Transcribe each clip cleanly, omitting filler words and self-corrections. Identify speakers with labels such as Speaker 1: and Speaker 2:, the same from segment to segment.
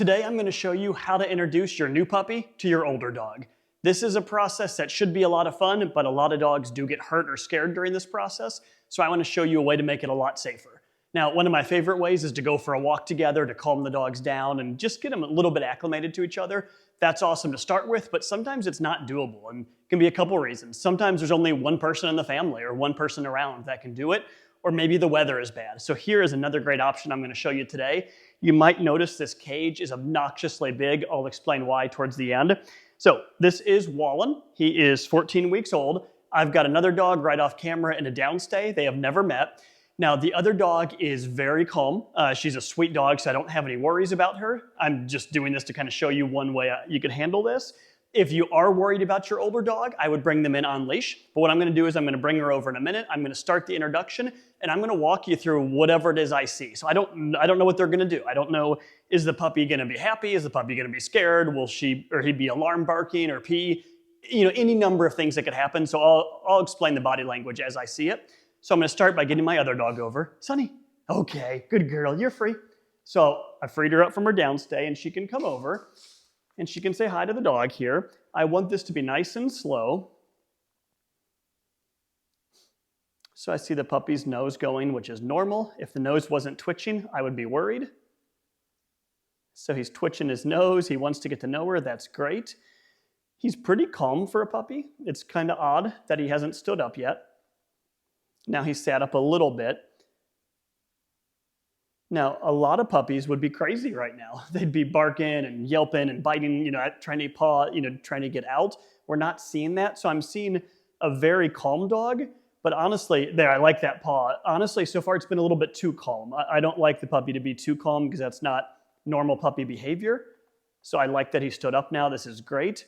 Speaker 1: Today I'm going to show you how to introduce your new puppy to your older dog. This is a process that should be a lot of fun, but a lot of dogs do get hurt or scared during this process, so I want to show you a way to make it a lot safer. Now, one of my favorite ways is to go for a walk together to calm the dogs down and just get them a little bit acclimated to each other. That's awesome to start with, but sometimes it's not doable, and it can be a couple reasons. Sometimes there's only one person in the family or one person around that can do it, or maybe the weather is bad. So here is another great option I'm going to show you today. You might notice this cage is obnoxiously big. I'll explain why towards the end. So this is Wallen. He is 14 weeks old. I've got another dog right off camera in a downstay. They have never met. Now the other dog is very calm. She's a sweet dog, so I don't have any worries about her. I'm just doing this to kind of show you one way you can handle this. If you are worried about your older dog, I would bring them in on leash. But what I'm going to do is I'm going to bring her over in a minute. I'm going to start the introduction, and I'm going to walk you through whatever it is I see. So I don't know what they're going to do. I don't know, is the puppy going to be happy? Is the puppy going to be scared? Will she or he be alarm barking or pee? You know, any number of things that could happen. So I'll explain the body language as I see it. So I'm going to start by getting my other dog over. Sunny, okay, good girl, you're free. So I freed her up from her downstay, and she can come over. And she can say hi to the dog here. I want this to be nice and slow. So I see the puppy's nose going, which is normal. If the nose wasn't twitching, I would be worried. So he's twitching his nose. He wants to get to know her. That's great. He's pretty calm for a puppy. It's kind of odd that he hasn't stood up yet. Now he sat up a little bit. Now, a lot of puppies would be crazy right now. They'd be barking and yelping and biting, trying to paw, trying to get out. We're not seeing that. So I'm seeing a very calm dog, but honestly, I like that paw. Honestly, so far it's been a little bit too calm. I don't like the puppy to be too calm because that's not normal puppy behavior. So I like that he stood up now. This is great.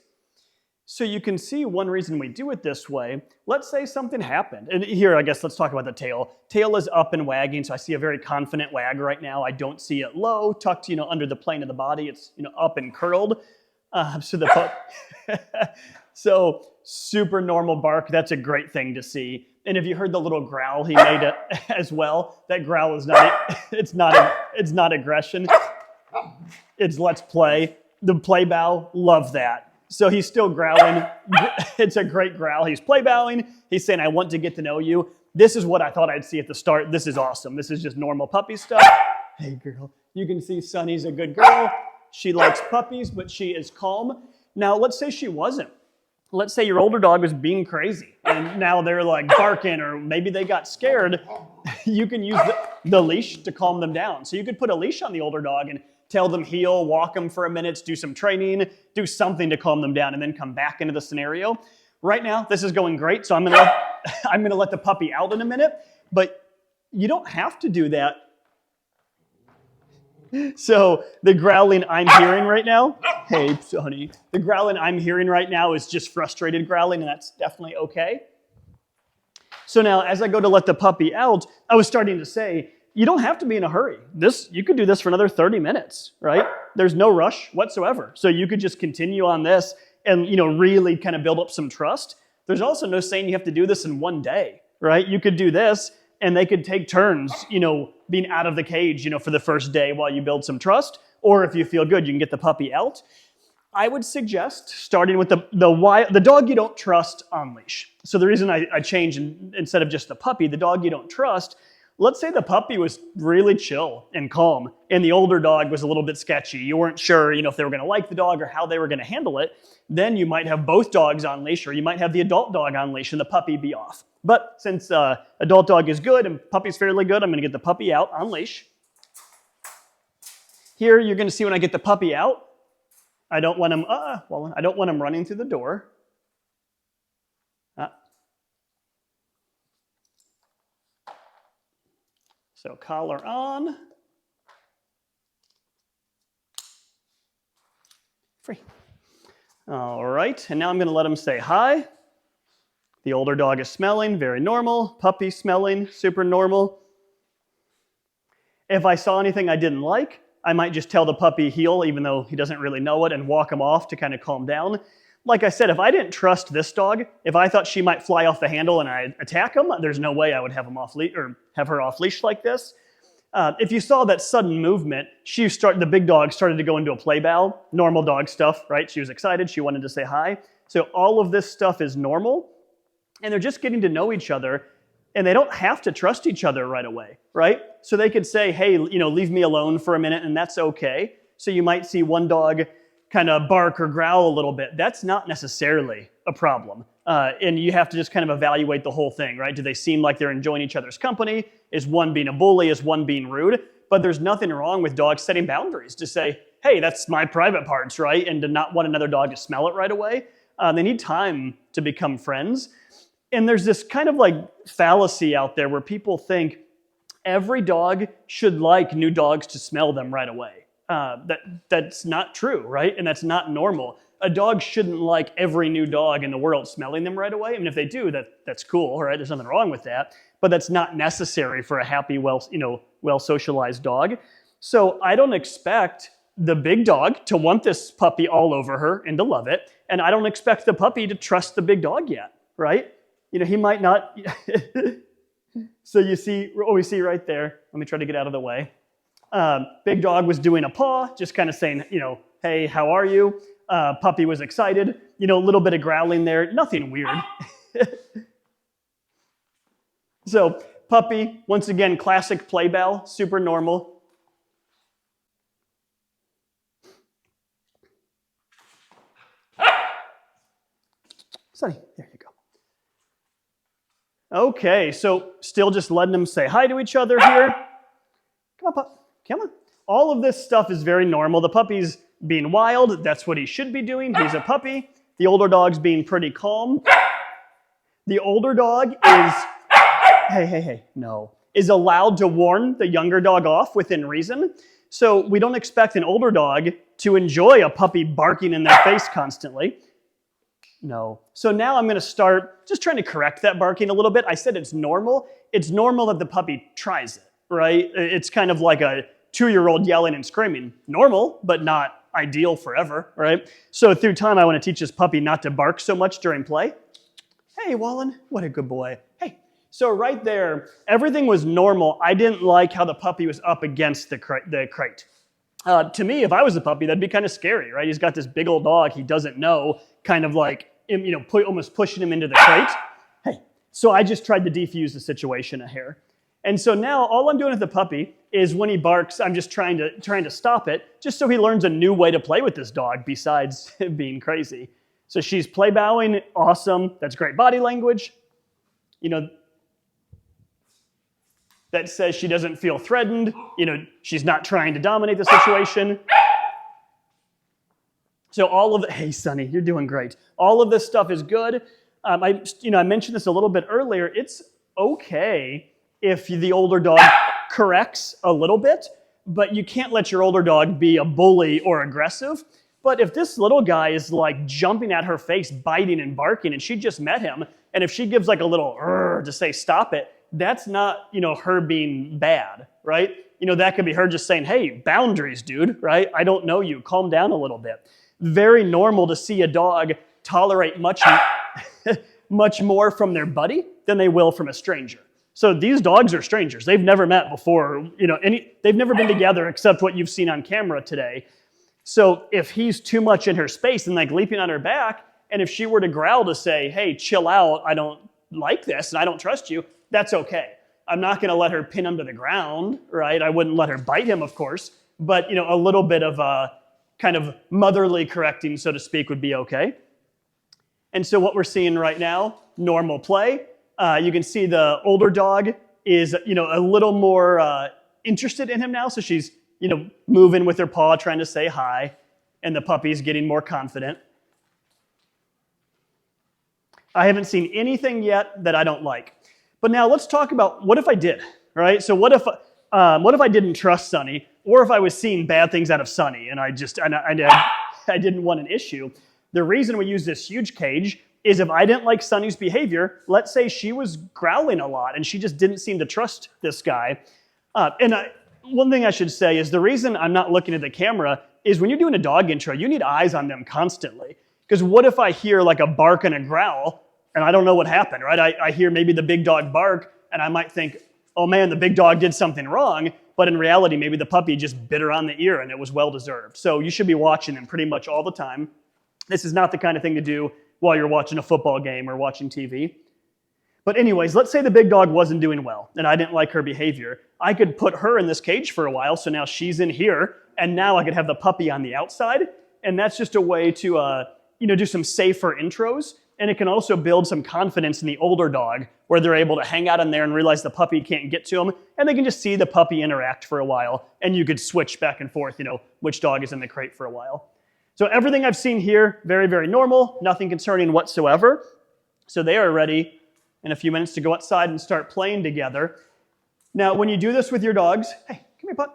Speaker 1: So you can see one reason we do it this way. Let's say something happened. And here, I guess, let's talk about the tail. Tail is up and wagging, so I see a very confident wag right now. I don't see it low, tucked, under the plane of the body. It's, up and curled. So super normal bark. That's a great thing to see. And if you heard the little growl he made as well, that growl is it's not aggression. It's let's play. The play bow, love that. So he's still growling. It's a great growl. He's play bowing. He's saying, I want to get to know you. This is what I thought I'd see at the start. This is awesome. This is just normal puppy stuff. Hey, girl. You can see Sunny's a good girl. She likes puppies, but she is calm. Now, let's say she wasn't. Let's say your older dog was being crazy, and now they're like barking, or maybe they got scared. You can use the leash to calm them down. So you could put a leash on the older dog and tell them heel, walk them for a minute, do some training, do something to calm them down, and then come back into the scenario. Right now, this is going great, so I'm gonna let the puppy out in a minute, but you don't have to do that. So the growling I'm hearing right now, hey, Sonny, the growling I'm hearing right now is just frustrated growling, and that's definitely okay. So now, as I go to let the puppy out, I was starting to say, you don't have to be in a hurry. You could do this for another 30 minutes, right? There's no rush whatsoever. So you could just continue on this and, really kind of build up some trust. There's also no saying you have to do this in one day, right? You could do this and they could take turns, being out of the cage, for the first day while you build some trust. Or if you feel good, you can get the puppy out. I would suggest starting with the dog you don't trust on leash. So the reason I changed instead of just the puppy, the dog you don't trust. Let's say the puppy was really chill and calm, and the older dog was a little bit sketchy. You weren't sure, if they were going to like the dog or how they were going to handle it. Then you might have both dogs on leash, or you might have the adult dog on leash and the puppy be off. But since adult dog is good and puppy's fairly good, I'm going to get the puppy out on leash. Here, you're going to see when I get the puppy out, I don't want him. I don't want him running through the door. So collar on. Free. All right, and now I'm going to let him say hi. The older dog is smelling, very normal. Puppy smelling, super normal. If I saw anything I didn't like, I might just tell the puppy heel, even though he doesn't really know it, and walk him off to kind of calm down. Like I said, if I didn't trust this dog, if I thought she might fly off the handle and I'd attack him, there's no way I would have him off leash or have her off leash like this. If you saw that sudden movement, the big dog started to go into a play bow, normal dog stuff, right? She was excited, she wanted to say hi. So all of this stuff is normal, and they're just getting to know each other, and they don't have to trust each other right away, right? So they could say, hey, leave me alone for a minute, and that's okay. So you might see one dog kind of bark or growl a little bit. That's not necessarily a problem. And you have to just kind of evaluate the whole thing, right? Do they seem like they're enjoying each other's company? Is one being a bully? Is one being rude? But there's nothing wrong with dogs setting boundaries to say, hey, that's my private parts, right? And to not want another dog to smell it right away. They need time to become friends. And there's this kind of like fallacy out there where people think every dog should like new dogs to smell them right away. That's not true, right? And that's not normal. A dog shouldn't like every new dog in the world smelling them right away. I mean, if they do, that's cool, right? There's nothing wrong with that. But that's not necessary for a happy, well-socialized dog. So I don't expect the big dog to want this puppy all over her and to love it. And I don't expect the puppy to trust the big dog yet, right? He might not. So you see what we see right there. Let me try to get out of the way. Big dog was doing a paw, just kind of saying, hey, how are you? Puppy was excited, a little bit of growling there, nothing weird. So puppy, once again, classic play bow, super normal. Sonny, there you go. Okay, so still just letting them say hi to each other here. Come on, pup. Come on. All of this stuff is very normal. The puppy's being wild. That's what he should be doing. He's a puppy. The older dog's being pretty calm. The older dog is, is allowed to warn the younger dog off within reason. So we don't expect an older dog to enjoy a puppy barking in their face constantly. No. So now I'm going to start just trying to correct that barking a little bit. I said it's normal. It's normal that the puppy tries it, right? It's kind of like a 2-year-old yelling and screaming. Normal, but not ideal forever, right? So through time, I want to teach this puppy not to bark so much during play. Hey, Wallen, what a good boy. Hey. So right there, everything was normal. I didn't like how the puppy was up against the crate. To me, if I was a puppy, that'd be kind of scary, right? He's got this big old dog he doesn't know, kind of like, almost pushing him into the crate. Hey, so I just tried to defuse the situation a hair. And so now all I'm doing with the puppy is when he barks, I'm just trying to stop it, just so he learns a new way to play with this dog besides being crazy. So she's play bowing, awesome. That's great body language. That says she doesn't feel threatened. She's not trying to dominate the situation. So all of hey, Sonny, you're doing great. All of this stuff is good. I mentioned this a little bit earlier. It's okay if the older dog corrects a little bit, but you can't let your older dog be a bully or aggressive. But if this little guy is like jumping at her face, biting and barking, and she just met him, and if she gives like a little to say stop it, that's not, her being bad, right? That could be her just saying, hey, boundaries, dude, right? I don't know you. Calm down a little bit. Very normal to see a dog tolerate much more from their buddy than they will from a stranger. So these dogs are strangers. They've never met before. They've never been together except what you've seen on camera today. So if he's too much in her space and like leaping on her back, and if she were to growl to say, hey, chill out, I don't like this and I don't trust you, that's okay. I'm not going to let her pin him to the ground, right? I wouldn't let her bite him, of course, but a little bit of a kind of motherly correcting, so to speak, would be okay. And so what we're seeing right now, normal play. You can see the older dog is, a little more interested in him now. So she's, moving with her paw, trying to say hi, and the puppy's getting more confident. I haven't seen anything yet that I don't like. But now let's talk about what if I did, right? So what if I didn't trust Sonny, or if I was seeing bad things out of Sonny and I didn't want an issue? The reason we use this huge cage is if I didn't like Sonny's behavior, let's say she was growling a lot and she just didn't seem to trust this guy. One thing I should say is the reason I'm not looking at the camera is when you're doing a dog intro, you need eyes on them constantly. Because what if I hear like a bark and a growl and I don't know what happened, right? I hear maybe the big dog bark and I might think, oh man, the big dog did something wrong. but in reality, maybe the puppy just bit her on the ear and it was well-deserved. So you should be watching them pretty much all the time. This is not the kind of thing to do while you're watching a football game or watching TV. But anyways, let's say the big dog wasn't doing well and I didn't like her behavior. I could put her in this cage for a while, so now she's in here, and now I could have the puppy on the outside, and that's just a way to do some safer intros, and it can also build some confidence in the older dog where they're able to hang out in there and realize the puppy can't get to them, and they can just see the puppy interact for a while, and you could switch back and forth, which dog is in the crate for a while. So everything I've seen here, very, very normal, nothing concerning whatsoever. So they are ready in a few minutes to go outside and start playing together. Now, when you do this with your dogs, hey, come here, bud.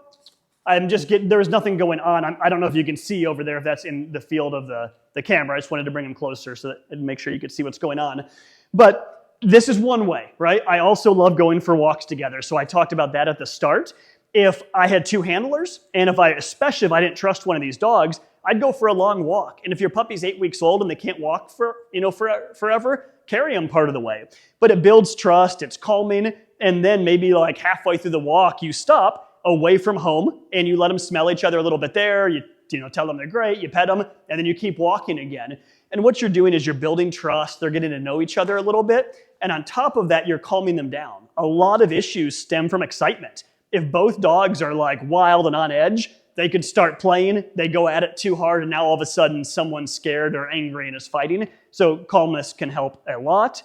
Speaker 1: There's nothing going on. I don't know if you can see over there if that's in the field of the camera. I just wanted to bring them closer so that and make sure you could see what's going on. But this is one way, right? I also love going for walks together. So I talked about that at the start. If I had two handlers, and especially if I didn't trust one of these dogs, I'd go for a long walk. And if your puppy's 8 weeks old and they can't walk forever, carry them part of the way. But it builds trust, it's calming, and then maybe like halfway through the walk, you stop away from home and you let them smell each other a little bit there. You tell them they're great, you pet them, and then you keep walking again. And what you're doing is you're building trust, they're getting to know each other a little bit, and on top of that, you're calming them down. A lot of issues stem from excitement. If both dogs are like wild and on edge, they could start playing, they go at it too hard, and now all of a sudden someone's scared or angry and is fighting. So calmness can help a lot.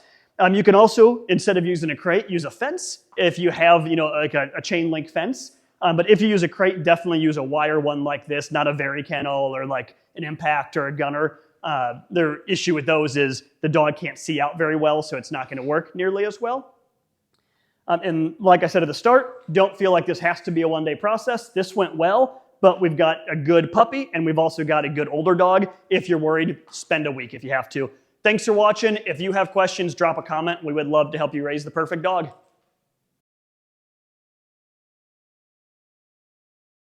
Speaker 1: You can also, instead of using a crate, use a fence if you have like a chain link fence. But if you use a crate, definitely use a wire one like this, not a Very Kennel or like an Impact or a Gunner. Their issue with those is the dog can't see out very well, so it's not going to work nearly as well. And like I said at the start, don't feel like this has to be a one-day process. This went well. But we've got a good puppy, and we've also got a good older dog. If you're worried, spend a week if you have to. Thanks for watching. If you have questions, drop a comment. We would love to help you raise the perfect dog.